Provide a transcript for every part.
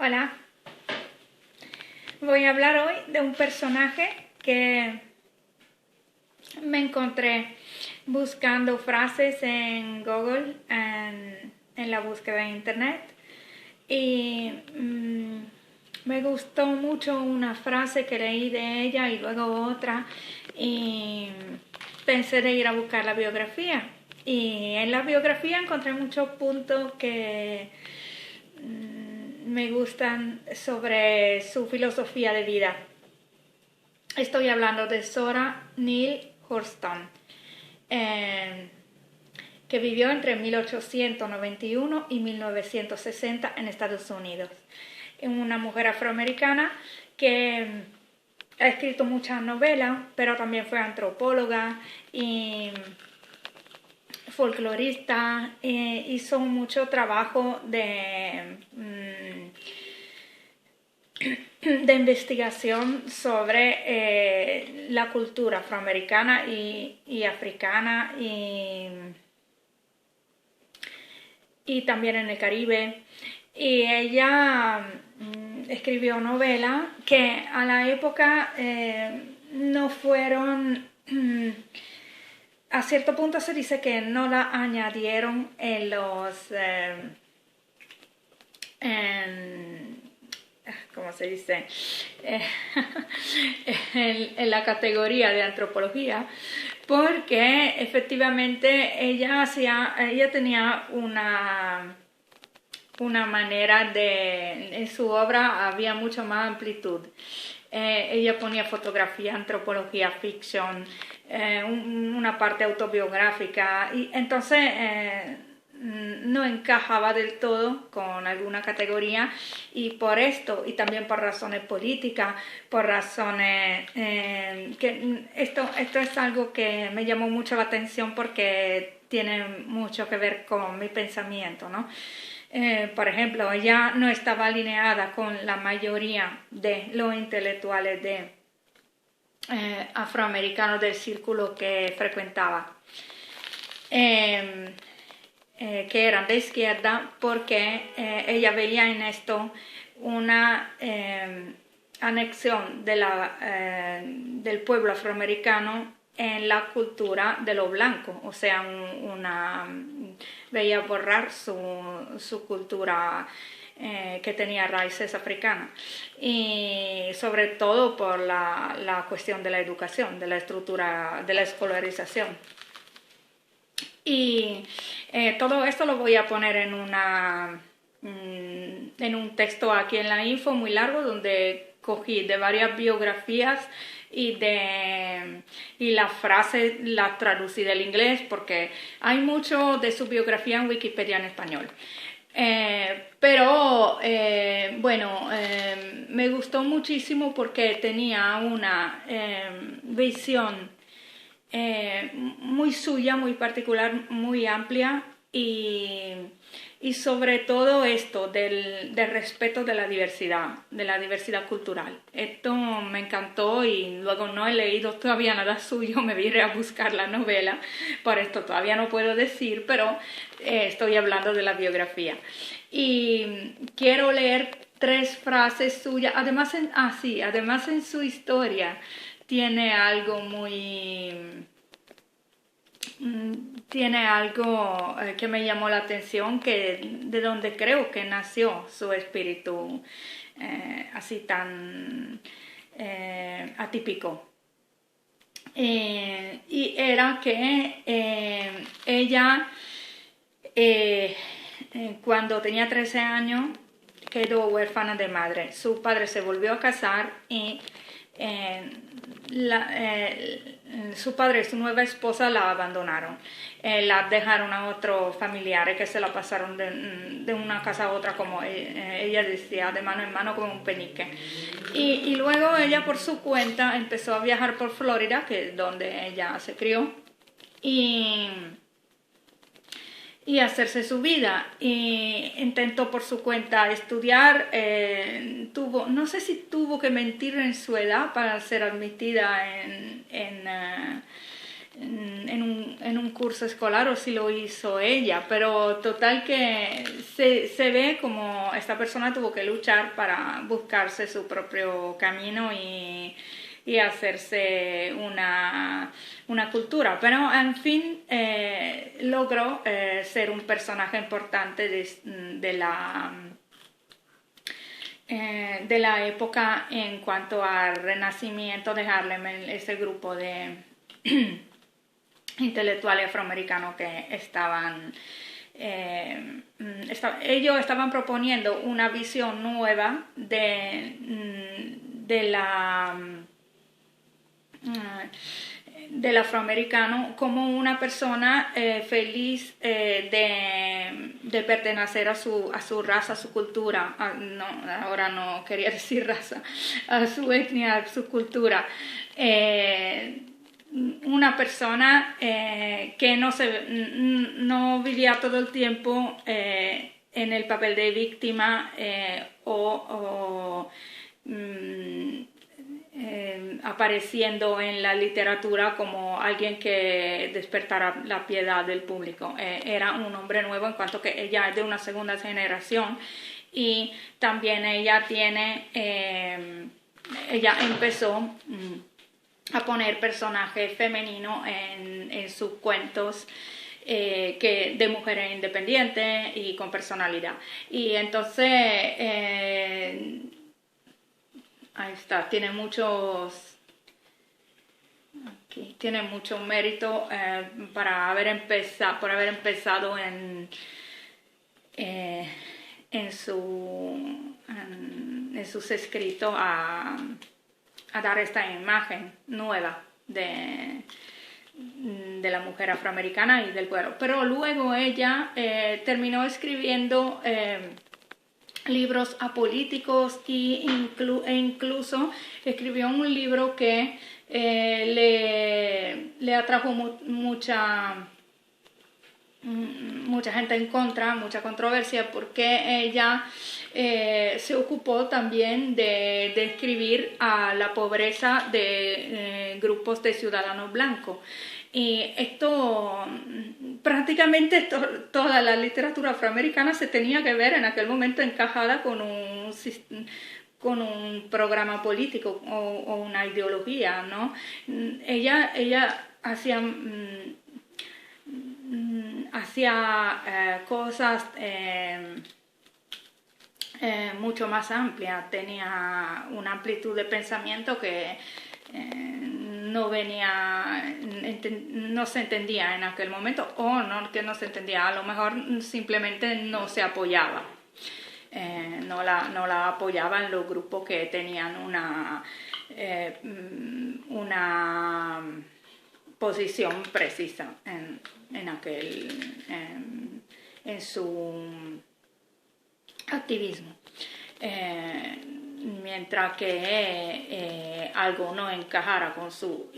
Hola, voy a hablar hoy de un personaje que me encontré buscando frases en Google, en la búsqueda de internet, y me gustó mucho una frase que leí de ella y luego otra, y pensé de ir a buscar la biografía. Y en la biografía encontré muchos puntos que me gustan sobre su filosofía de vida. Estoy hablando de Zora Neale Hurston, que vivió entre 1891 y 1960 en Estados Unidos. Es una mujer afroamericana que ha escrito muchas novelas, pero también fue antropóloga y folclorista, hizo mucho trabajo de investigación sobre la cultura afroamericana y africana y también en el Caribe. Y ella escribió novelas que a la época no fueron... a cierto punto se dice que no la añadieron en los... ¿cómo se dice? En la categoría de antropología, porque efectivamente ella tenía una manera de... En su obra había mucho más amplitud. Ella ponía fotografía, antropología, ficción, una parte autobiográfica, y entonces no encajaba del todo con alguna categoría, y por esto, y también por razones políticas, por razones que esto es algo que me llamó mucho la atención porque tiene mucho que ver con mi pensamiento, ¿no? Por ejemplo, ella no estaba alineada con la mayoría de los intelectuales afroamericanos del círculo que frecuentaba, que eran de izquierda, porque ella veía en esto una anexión del pueblo afroamericano en la cultura de lo blanco, o sea, veía borrar su cultura que tenía raíces africanas, y sobre todo por la cuestión de la educación, de la estructura, de la escolarización. Y todo esto lo voy a poner en un texto aquí en la info muy largo, donde cogí de varias biografías y la frase la traducí del inglés, porque hay mucho de su biografía en Wikipedia en español. Pero me gustó muchísimo porque tenía una visión muy suya, muy particular, muy amplia, y sobre todo esto del respeto de la diversidad cultural. Esto me encantó, y luego no he leído todavía nada suyo, me iré a buscar la novela, por esto todavía no puedo decir, pero estoy hablando de la biografía. Y quiero leer 3 frases suyas, además en su historia tiene algo que me llamó la atención, de donde creo que nació su espíritu así tan atípico. Y era que ella, cuando tenía 13 años, quedó huérfana de madre. Su padre se volvió a casar y su padre y su nueva esposa la abandonaron. La dejaron a otros familiares que se la pasaron de una casa a otra, como ella decía, de mano en mano, como un penique. Y luego ella por su cuenta empezó a viajar por Florida, que es donde ella se crió, y hacerse su vida, y intentó por su cuenta estudiar. No sé si tuvo que mentir en su edad para ser admitida en un curso escolar o si lo hizo ella, pero total que se ve como esta persona tuvo que luchar para buscarse su propio camino y hacerse una cultura, pero en fin logró ser un personaje importante de la época en cuanto al renacimiento de Harlem, ese grupo de intelectuales afroamericanos que ellos estaban proponiendo una visión nueva del afroamericano como una persona feliz de pertenecer a su raza, a su cultura, ahora no quería decir raza, a su etnia, a su cultura. Una persona que no vivía todo el tiempo en el papel de víctima apareciendo en la literatura como alguien que despertara la piedad del público. Era un hombre nuevo en cuanto que ella es de una segunda generación y también ella empezó a poner personajes femeninos en sus cuentos de mujeres independientes y con personalidad. Y entonces ahí está, tiene mucho mérito por haber empezado en sus escritos a dar esta imagen nueva de la mujer afroamericana y del pueblo. Pero luego ella terminó escribiendo libros apolíticos e incluso escribió un libro que le atrajo mucha gente en contra, mucha controversia, porque ella se ocupó también de describir a la pobreza de grupos de ciudadanos blancos. Y esto, prácticamente toda la literatura afroamericana se tenía que ver en aquel momento encajada con un programa político o una ideología, ¿no? Ella hacía cosas mucho más amplias, tenía una amplitud de pensamiento que no se entendía en aquel momento, o no que no se entendía, a lo mejor simplemente no se apoyaba. No la apoyaban los grupos que tenían una posición precisa en su activismo. Mientras que algo no encajara con su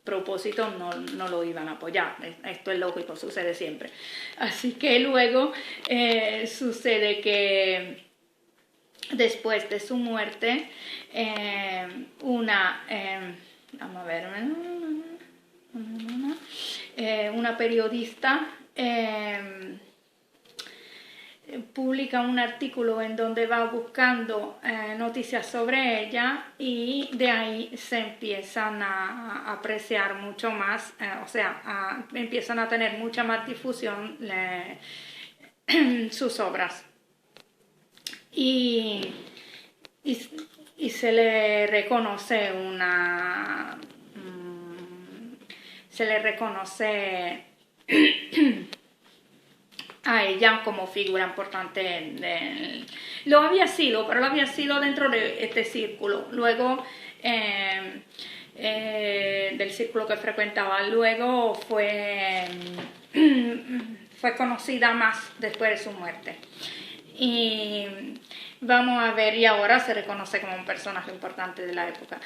propósito, no lo iban a apoyar. Esto es lógico, sucede siempre. Así que luego sucede que después de su muerte, una periodista publica un artículo en donde va buscando noticias sobre ella, y de ahí se empiezan a apreciar mucho más, empiezan a tener mucha más difusión sus obras. Y se le reconoce a ella como figura importante. Lo había sido dentro de este círculo. Luego, del círculo que frecuentaba, luego fue conocida más después de su muerte. Y vamos a ver, y ahora se reconoce como un personaje importante de la época.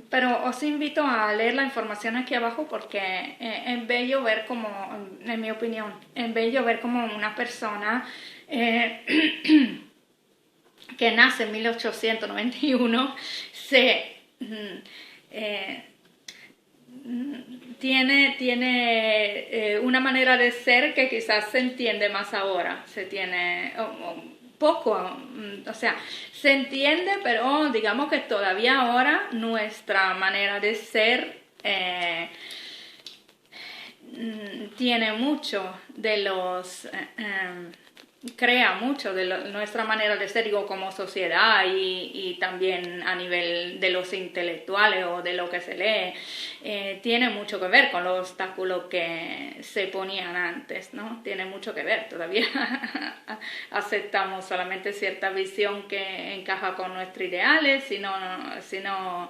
Pero os invito a leer la información aquí abajo, porque es bello ver como, en mi opinión, es bello ver como una persona que nace en 1891 tiene una manera de ser que quizás se entiende más ahora, poco, o sea, se entiende, pero digamos que todavía ahora nuestra manera de ser tiene mucho de crea mucho de nuestra manera de ser, digo, como sociedad y también a nivel de los intelectuales o de lo que se lee, tiene mucho que ver con los obstáculos que se ponían antes, ¿no? Tiene mucho que ver, todavía aceptamos solamente cierta visión que encaja con nuestros ideales, si no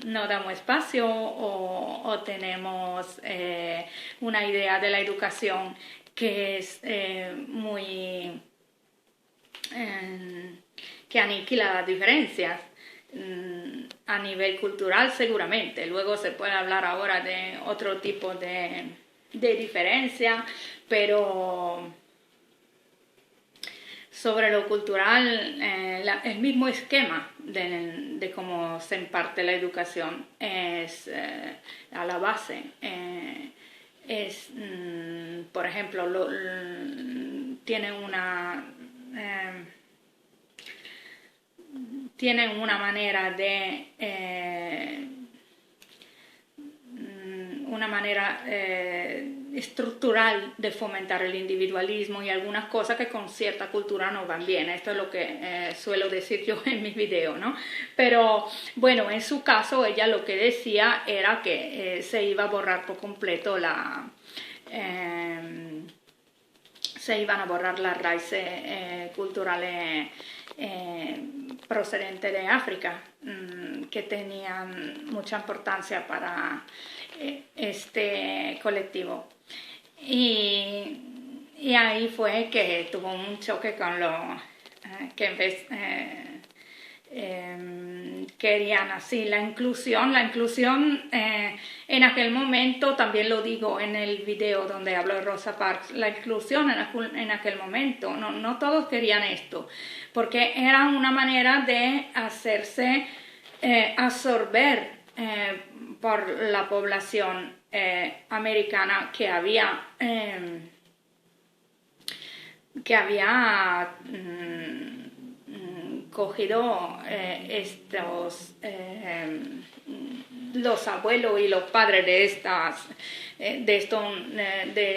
no damos espacio o tenemos una idea de la educación que es que aniquila las diferencias a nivel cultural seguramente. Luego se puede hablar ahora de otro tipo de diferencia, pero sobre lo cultural, el mismo esquema de cómo se imparte la educación es a la base. Por ejemplo, tienen una manera estructural de fomentar el individualismo y algunas cosas que con cierta cultura no van bien. Esto es lo que suelo decir yo en mis videos, ¿no? Pero bueno, en su caso ella lo que decía era que se iba a borrar por completo se iban a borrar las raíces culturales procedentes de África, que tenían mucha importancia para este colectivo. Y ahí fue que tuvo un choque con lo que en vez querían así la inclusión en aquel momento, también lo digo en el video donde hablo de Rosa Parks, la inclusión en aquel momento, no todos querían esto, porque era una manera de hacerse absorber por la población americana que había cogido los abuelos y los padres de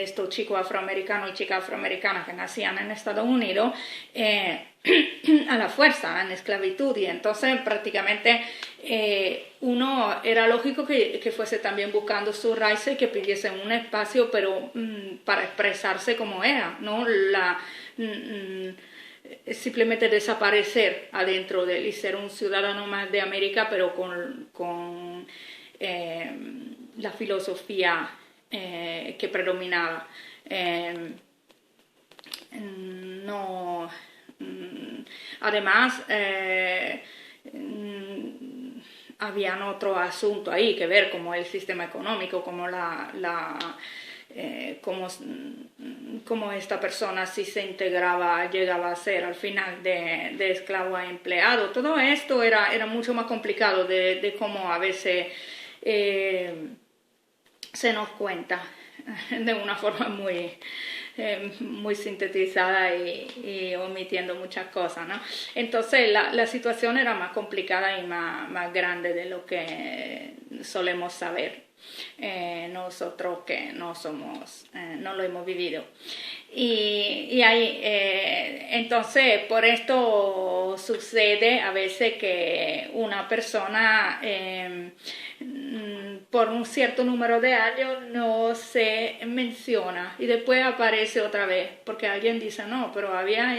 estos chicos afroamericanos y chicas afroamericanas que nacían en Estados Unidos a la fuerza, en esclavitud, y entonces prácticamente uno era lógico que fuese también buscando su raíz y que pidiesen un espacio, pero para expresarse como era, ¿no? Simplemente desaparecer adentro de él y ser un ciudadano más de América, pero con la filosofía que predominaba. Además, habían otro asunto ahí que ver, como el sistema económico, como cómo esta persona, si se integraba, llegaba a ser al final de esclavo a empleado. Todo esto era mucho más complicado de cómo a veces se nos cuenta de una forma muy sintetizada y omitiendo muchas cosas, ¿no? Entonces la situación era más complicada y más grande de lo que solemos saber. Nosotros que no lo hemos vivido. Y ahí, entonces, por esto sucede a veces que una persona por un cierto número de años no se menciona y después aparece otra vez, porque alguien dice, no, pero había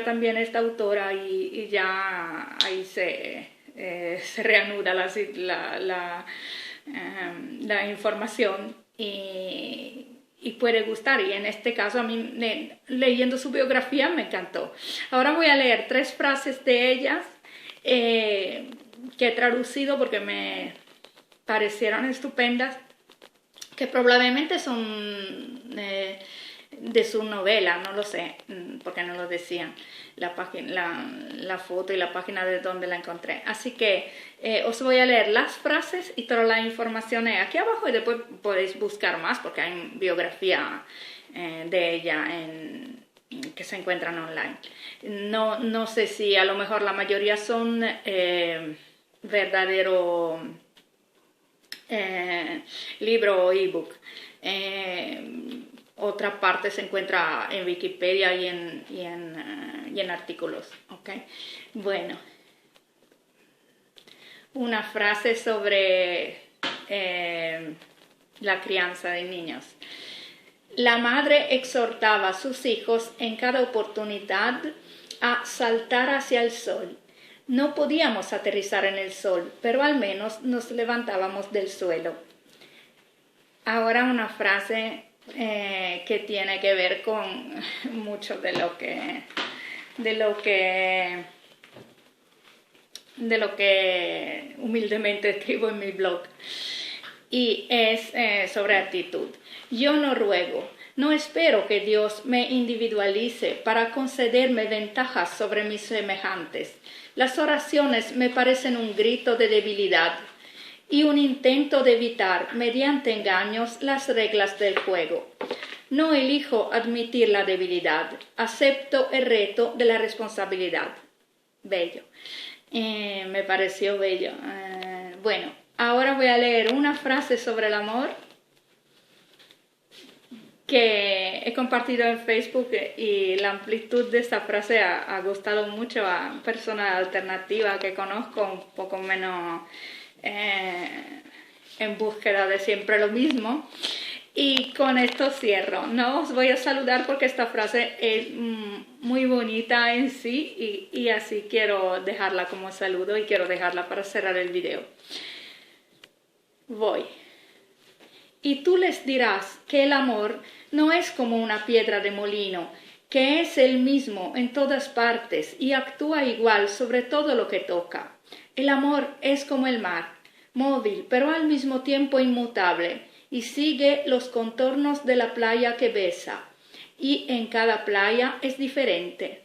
también esta autora y ya ahí se reanuda la información y puede gustar, y en este caso a mí leyendo su biografía me encantó. Ahora voy a leer 3 frases de ellas que he traducido porque me parecieron estupendas, que probablemente son de su novela, no lo sé, porque no lo decían, la foto y la página de donde la encontré. Así que os voy a leer las frases y toda la información aquí abajo, y después podéis buscar más porque hay biografía de ella que se encuentran online. No sé si a lo mejor la mayoría son verdadero libro o ebook. Otra parte se encuentra en Wikipedia y en artículos. ¿Okay? Bueno, una frase sobre la crianza de niños. La madre exhortaba a sus hijos en cada oportunidad a saltar hacia el sol. No podíamos aterrizar en el sol, pero al menos nos levantábamos del suelo. Ahora una frase que tiene que ver con mucho de lo que humildemente escribo en mi blog, y es sobre actitud. Yo no ruego, no espero que Dios me individualice para concederme ventajas sobre mis semejantes. Las oraciones me parecen un grito de debilidad y un intento de evitar, mediante engaños, las reglas del juego. No elijo admitir la debilidad, acepto el reto de la responsabilidad. Bello. Me pareció bello. Bueno, ahora voy a leer una frase sobre el amor que he compartido en Facebook, y la amplitud de esta frase ha gustado mucho a personas alternativas que conozco, un poco menos en búsqueda de siempre lo mismo. Y con esto cierro. No os voy a saludar porque esta frase es muy bonita en sí, y así quiero dejarla como saludo y quiero dejarla para cerrar el video. Voy. Y tú les dirás que el amor no es como una piedra de molino, que es el mismo en todas partes y actúa igual sobre todo lo que toca. El amor es como el mar, móvil pero al mismo tiempo inmutable, y sigue los contornos de la playa que besa, y en cada playa es diferente.